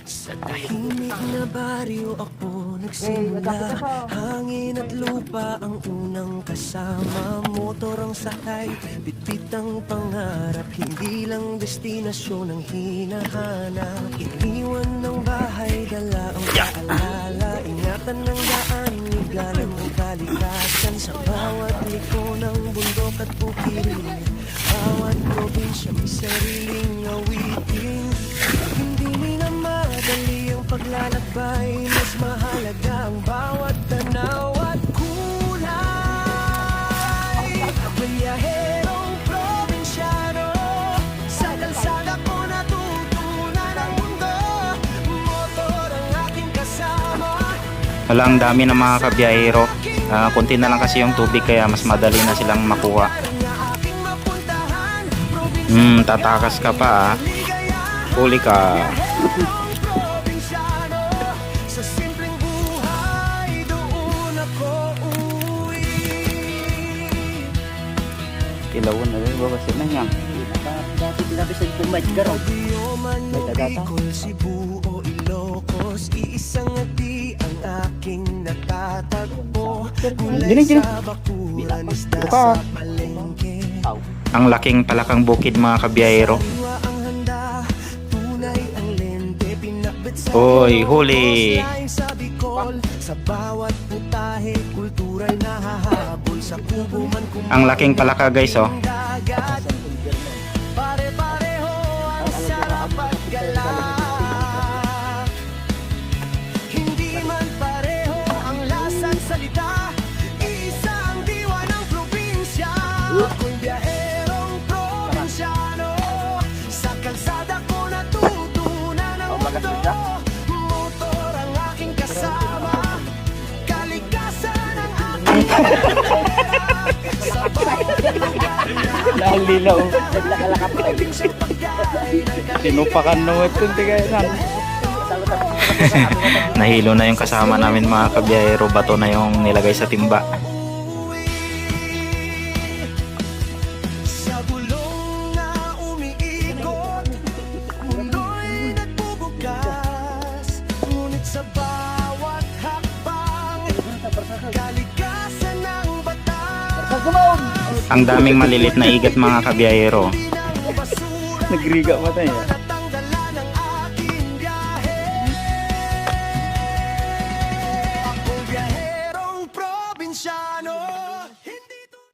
Sa tahimik na baryo ako nagsimula. Hangin at lupa ang unang kasama. Motor ang sakay, bitbit ang pangarap. Hindi lang destinasyon ang hinahanap. Iniwan ng bahay, dala ang paalala. Ingatan ng daan, igalan ng kalikasan. Sa bawat liko ng bundok at bukirin, bawat probinsya may sariling awitin. Hindi minamadali ang paglalakbay, mas mahalaga ang bawat tanaw at kulay. Biyaherong probinsyano, sa kalsada ko natutunan ang mundo. Motor ang aking kasama. Walang dami ng mga kabiyahero. Kunti na lang kasi yung tubig kaya mas madali na silang makuha. Tatakas ka pa, huli ka. Ilawan na rin, bawas yun na yan. Dati pinabisan ko magkaraw. May tagata. Iisang ngati ang aking natatagpo. Gining. Buka. Ang laking palakang bukid mga kabiyahero. Oy, huli. Ang laking palaka guys, oh. Hindi man pareho ang lasa't salita, isang diwa ng probinsya. Ako'y biyaherong probinsyano, sa kalsada ko natutunan ang mundo. Motor ang aking kasama, kalikasan ang aking sa bawat lugar na Lalilaw. probinsya pagkain ng Tinupakan naman ito, Nahilo na yung kasama namin mga kabiyahero. Bato na yung nilagay sa timba. sa bulong na umiikot, mundo'y nagbubukas. Ngunit sa bawat hakbang, kalikasan ng batas. Ang daming malilit na igat mga kabiyahero. Basura Nagriga pa tayo.